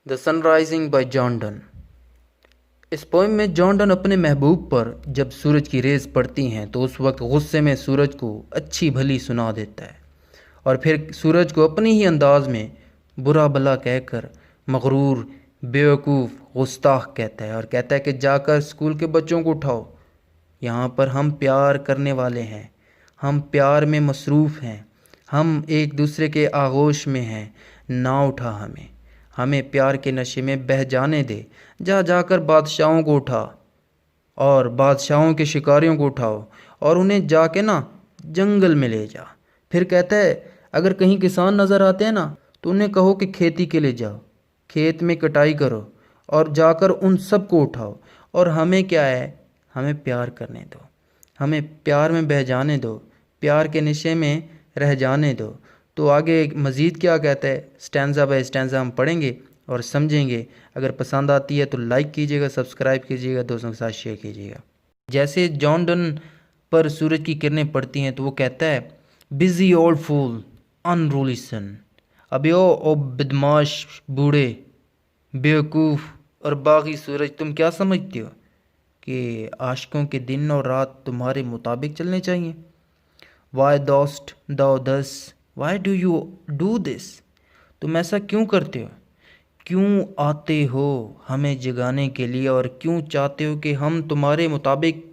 The sun rising by John Donne. इस poem में John Donne अपने महबूब पर जब सूरज की रेज़ पड़ती हैं तो उस वक्त गुस्से में सूरज को अच्छी भली सुना देता है और फिर सूरज को अपनी ही अंदाज में बुरा भला कहकर मगरूर, बेवकूफ़, गुस्ताख कहता है और कहता है कि जाकर स्कूल के बच्चों को उठाओ, यहाँ पर हम प्यार करने वाले हैं, हम प्यार में मसरूफ़ हैं, हम एक दूसरे के आगोश में हैं, ना उठा हमें प्यार के नशे में बह जाने दे, जाकर बादशाहों को उठा और बादशाहों के शिकारियों को उठाओ और उन्हें जाके ना जंगल में ले जा। फिर कहता है अगर कहीं किसान नज़र आते हैं ना तो उन्हें कहो कि खेती के लिए जाओ, खेत में कटाई करो और जाकर उन सब को उठाओ और हमें क्या है, हमें प्यार करने दो, हमें प्यार में बह जाने दो, प्यार के नशे में रह जाने दो। तो आगे मज़ीद क्या कहता है, स्टैंज़ा बाय स्टैंज़ा हम पढ़ेंगे और समझेंगे। अगर पसंद आती है तो लाइक कीजिएगा, सब्सक्राइब कीजिएगा, दोस्तों के साथ शेयर कीजिएगा। जैसे जॉन डन पर सूरज की किरणें पड़ती हैं तो वो कहता है बिज़ी ओल्ड फूल अनरूली सन, अबे ओ बदमाश बूढ़े, बेवकूफ़ और बागी सूरज, तुम क्या समझते हो कि आशिकों के दिन और रात तुम्हारे मुताबिक चलने चाहिए? वाई दोस्त दो दस, why do you do this, तुम ऐसा क्यों करते हो? क्यों आते हो हमें जगाने के लिए और क्यों चाहते हो कि हम तुम्हारे मुताबिक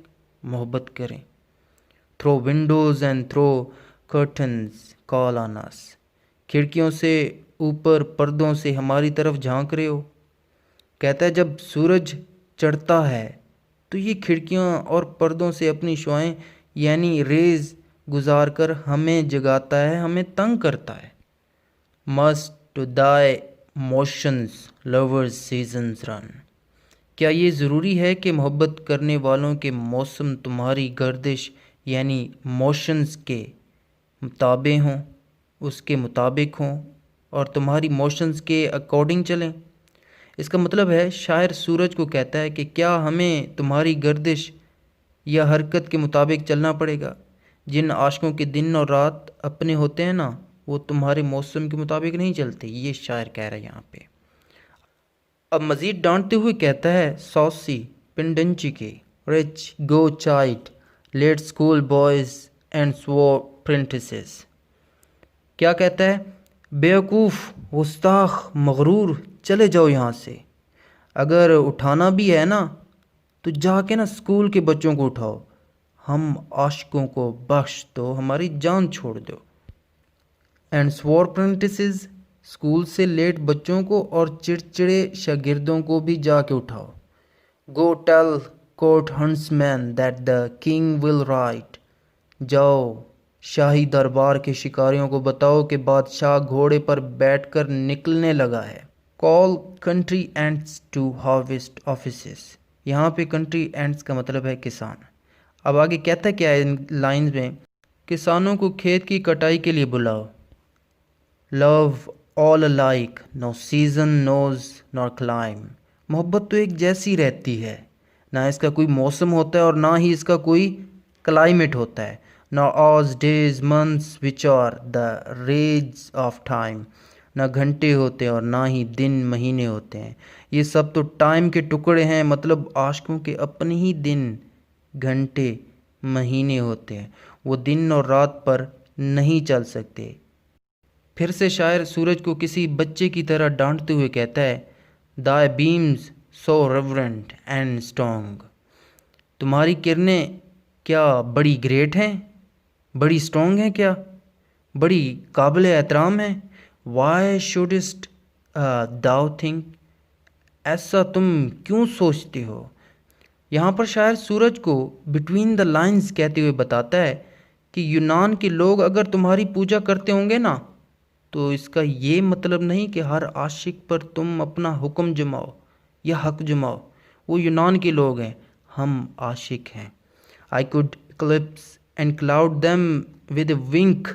मोहब्बत करें? Through windows and through curtains call on us, खिड़कियों से ऊपर पर्दों से हमारी तरफ झांक रहे हो। कहता है जब सूरज चढ़ता है तो ये खिड़कियां और पर्दों से अपनी शुआएं यानी रेज़ गुजार कर हमें जगाता है, हमें तंग करता है। Must to thy motions lovers seasons run, क्या ये ज़रूरी है कि मोहब्बत करने वालों के मौसम तुम्हारी गर्दिश यानी मोशंस के मुताबिक हों, उसके मुताबिक हों और तुम्हारी मोशंस के अकॉर्डिंग चलें? इसका मतलब है शायर सूरज को कहता है कि क्या हमें तुम्हारी गर्दिश या हरकत के मुताबिक चलना पड़ेगा? जिन आशिकों के दिन और रात अपने होते हैं ना, वो तुम्हारे मौसम के मुताबिक नहीं चलते, ये शायर कह रहा है यहाँ पे। अब मज़ीद डांटते हुए कहता है सॉसी पिंडंची के wretch go chide late school boys and sour prentices, क्या कहता है? बेवकूफ़, गुस्ताख, मगरूर, चले जाओ यहाँ से। अगर उठाना भी है ना तो जाके ना स्कूल के बच्चों को उठाओ, हम आशिकों को बख्श दो, हमारी जान छोड़ दो। एंड स्वोर प्रेंटिसेस, स्कूल से लेट बच्चों को और चिड़चिड़े शागिर्दों को भी जाके उठाओ। Go tell court huntsman that the king will ride, जाओ शाही दरबार के शिकारियों को बताओ कि बादशाह घोड़े पर बैठकर निकलने लगा है। Call country ants to harvest offices, यहाँ पे कंट्री एंट्स का मतलब है किसान। अब आगे कहता क्या है इन लाइन्स में, किसानों को खेत की कटाई के लिए बुलाओ। Love all alike no season knows nor clime, मोहब्बत तो एक जैसी रहती है, ना इसका कोई मौसम होता है और ना ही इसका कोई क्लाइमेट होता है। ना hours days months which are the rags of time, ना घंटे होते हैं और ना ही दिन महीने होते हैं, ये सब तो टाइम के टुकड़े हैं। मतलब आशिकों के अपने ही दिन घंटे महीने होते हैं, वो दिन और रात पर नहीं चल सकते। फिर से शायर सूरज को किसी बच्चे की तरह डांटते हुए कहता है thy beams so reverent and strong, तुम्हारी किरणें क्या बड़ी ग्रेट हैं, बड़ी स्ट्रॉन्ग हैं, क्या बड़ी काबिल एहतराम हैं? वाई शुडिस्ट दाउ थिंक, ऐसा तुम क्यों सोचते हो? यहाँ पर शायर सूरज को बिटवीन द लाइंस कहते हुए बताता है कि यूनान के लोग अगर तुम्हारी पूजा करते होंगे ना तो इसका ये मतलब नहीं कि हर आशिक पर तुम अपना हुक्म जमाओ या हक जमाओ। वो यूनान के लोग हैं, हम आशिक हैं। I could eclipse and cloud them with wink,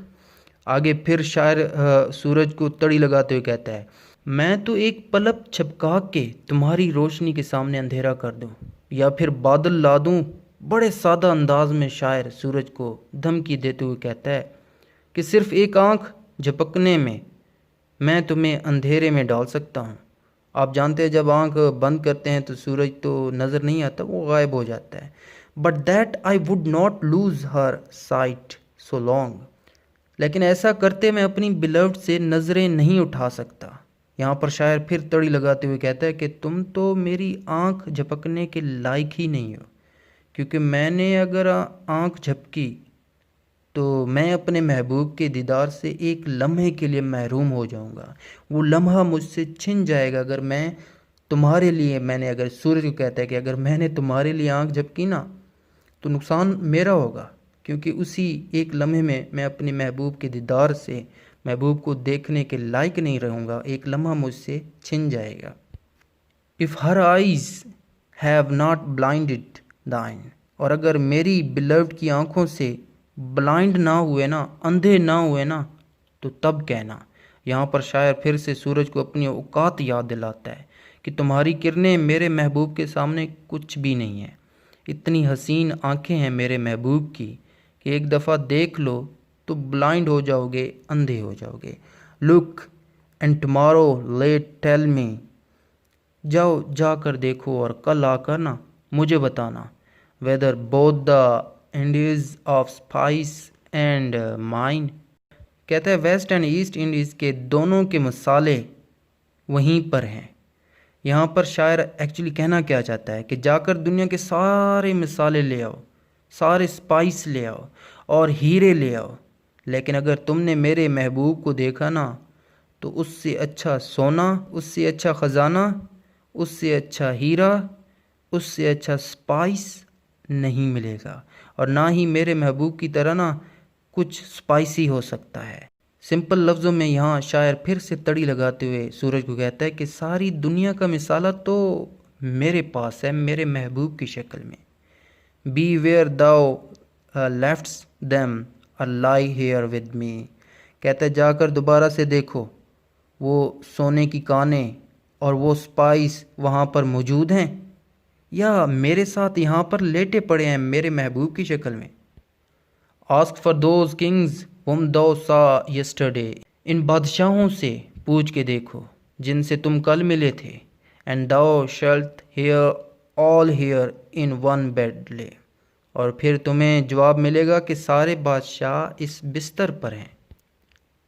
आगे फिर शायर सूरज को तड़ी लगाते हुए कहता है मैं तो एक पलक छपका के तुम्हारी रोशनी के सामने अंधेरा कर दूं या फिर बादल ला दूं। बड़े सादा अंदाज में शायर सूरज को धमकी देते हुए कहता है कि सिर्फ एक आंख झपकने में मैं तुम्हें अंधेरे में डाल सकता हूँ آپ جانتے ہیں جب آنکھ بند کرتے ہیں تو سورج تو نظر نہیں آتا، وہ غائب ہو جاتا ہے. But that I would not lose her sight so long. لیکن ایسا کرتے میں اپنی بلوڈ سے نظریں نہیں اٹھا سکتا. یہاں پر شاعر پھر تڑی لگاتے ہوئے کہتا ہے کہ تم تو میری آنکھ جھپکنے کے لائق ہی نہیں ہو، کیونکہ میں نے اگر آنکھ جھپکی تو میں اپنے محبوب کے دیدار سے ایک لمحے کے لیے محروم ہو جاؤں گا. وہ لمحہ مجھ سے چھن جائے گا اگر میں تمہارے لیے، میں نے اگر سورج کو کہتا ہے کہ اگر میں نے تمہارے لیے آنکھ جھپکی نا تو نقصان میرا ہوگا، کیونکہ اسی ایک لمحے میں میں اپنے محبوب کے دیدار سے محبوب کو دیکھنے کے لائق نہیں رہوں گا، ایک لمحہ مجھ سے چھن جائے گا. If her eyes have not blinded thine. اور اگر میری beloved کی آنکھوں سے بلائنڈ نہ ہوئے نا، اندھے نہ ہوئے نا، تو تب کہنا. یہاں پر شاعر پھر سے سورج کو اپنی اوقات یاد دلاتا ہے کہ تمہاری کرنیں میرے محبوب کے سامنے کچھ بھی نہیں ہیں. اتنی حسین آنکھیں ہیں میرے محبوب کی کہ ایک دفعہ دیکھ لو تو بلائنڈ ہو جاؤ گے، اندھے ہو جاؤ گے. Look and tomorrow let tell me. جاؤ جا کر دیکھو اور کل آ کر نا مجھے بتانا. Weather both the Indies of spice and mine. کہتا ہے ویسٹ اینڈ ایسٹ انڈیز کے دونوں کے مسالے وہیں پر ہیں. یہاں پر شاعر ایکچولی کہنا کیا چاہتا ہے کہ جا کر دنیا کے سارے مسالے لے آؤ، سارے اسپائس لے آؤ اور ہیرے لے آؤ، لیکن اگر تم نے میرے محبوب کو دیکھا نا تو اس سے اچھا سونا، اس سے اچھا خزانہ، اس سے اچھا ہیرا، اس سے اچھا اسپائس نہیں ملے گا، اور نہ ہی میرے محبوب کی طرح نا کچھ اسپائسی ہو سکتا ہے. سمپل لفظوں میں یہاں شاعر پھر سے تڑی لگاتے ہوئے سورج کو کہتا ہے کہ ساری دنیا کا مثالہ تو میرے پاس ہے، میرے محبوب کی شکل میں. بی ویئر داؤ لیفٹس دیم اور لائی ہیئر ود می. کہتا ہے جا کر دوبارہ سے دیکھو وہ سونے کی کانیں اور وہ اسپائس وہاں پر موجود ہیں یا میرے ساتھ یہاں پر لیٹے پڑے ہیں میرے محبوب کی شکل میں. Ask for those kings whom thou saw yesterday. ان بادشاہوں سے پوچھ کے دیکھو جن سے تم کل ملے تھے. and thou shalt hear all here in one bed lay. اور پھر تمہیں جواب ملے گا کہ سارے بادشاہ اس بستر پر ہیں.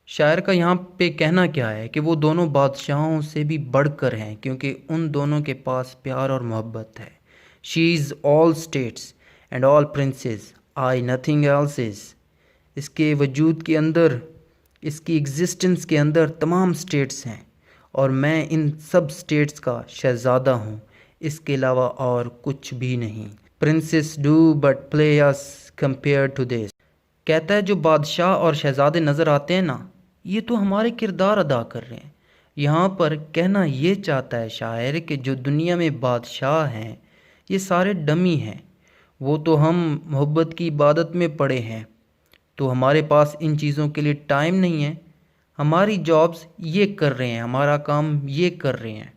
شاعر کا یہاں پہ کہنا کیا ہے کہ وہ دونوں بادشاہوں سے بھی بڑھ کر ہیں، کیونکہ ان دونوں کے پاس پیار اور محبت ہے. she is all states and all princes, I nothing else is. اس کے وجود کے اندر، اس کی ایگزسٹنس کے اندر تمام سٹیٹس ہیں اور میں ان سب سٹیٹس کا شہزادہ ہوں، اس کے علاوہ اور کچھ بھی نہیں. Princess do but play us compared to this. کہتا ہے جو بادشاہ اور شہزادے نظر آتے ہیں نا یہ تو ہمارے کردار ادا کر رہے ہیں. یہاں پر کہنا یہ چاہتا ہے شاعر کہ جو دنیا میں بادشاہ ہیں یہ سارے ڈمی ہیں. وہ تو ہم محبت کی عبادت میں پڑے ہیں تو ہمارے پاس ان چیزوں کے لیے ٹائم نہیں ہے. ہماری جابز یہ کر رہے ہیں، ہمارا کام یہ کر رہے ہیں،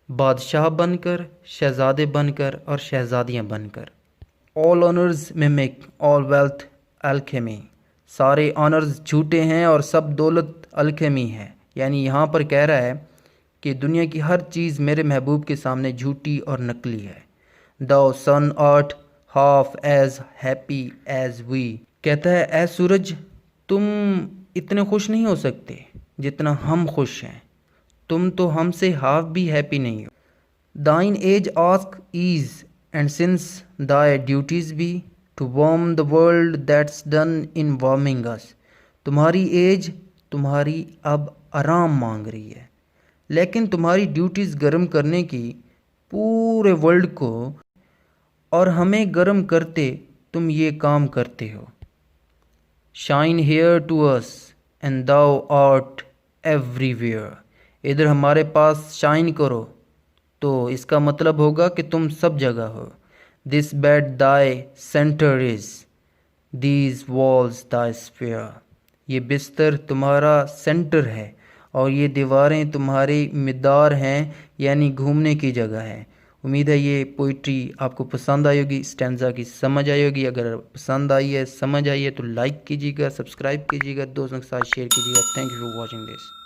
بادشاہ بن کر، شہزادے بن کر اور شہزادیاں بن کر. all honors mimic all wealth alchemy. سارے آنرز جھوٹے ہیں اور سب دولت الکیمی ہے. یعنی یہاں پر کہہ رہا ہے کہ دنیا کی ہر چیز میرے محبوب کے سامنے جھوٹی اور نقلی ہے. thou sun art half as happy as we. کہتا ہے اے سورج تم اتنے خوش نہیں ہو سکتے جتنا ہم خوش ہیں، تم تو ہم سے ہاف بھی ہیپی نہیں ہو. thine age ask ease and since thy duties be to warm the world that's done in warming us. تمہاری ایج تمہاری اب آرام مانگ رہی ہے، لیکن تمہاری ڈیوٹیز گرم کرنے کی پورے ورلڈ کو، اور ہمیں گرم کرتے تم یہ کام کرتے ہو. shine here to us and thou art everywhere. ادھر ہمارے پاس شائن کرو تو اس کا مطلب ہوگا کہ تم سب جگہ ہو. this bed thy center is, these walls thy sphere. یہ بستر تمہارا سینٹر ہے اور یہ دیواریں تمہارے مدار ہیں، یعنی گھومنے کی جگہ ہے. امید ہے یہ پوئٹری آپ کو پسند آئی ہوگی، اسٹینزا کی سمجھ آئی ہوگی. اگر پسند آئی ہے، سمجھ آئی ہے تو لائک کیجیے گا، سبسکرائب کیجیے گا، دوستوں کے ساتھ شیئر کیجیے گا. Thank you for watching this.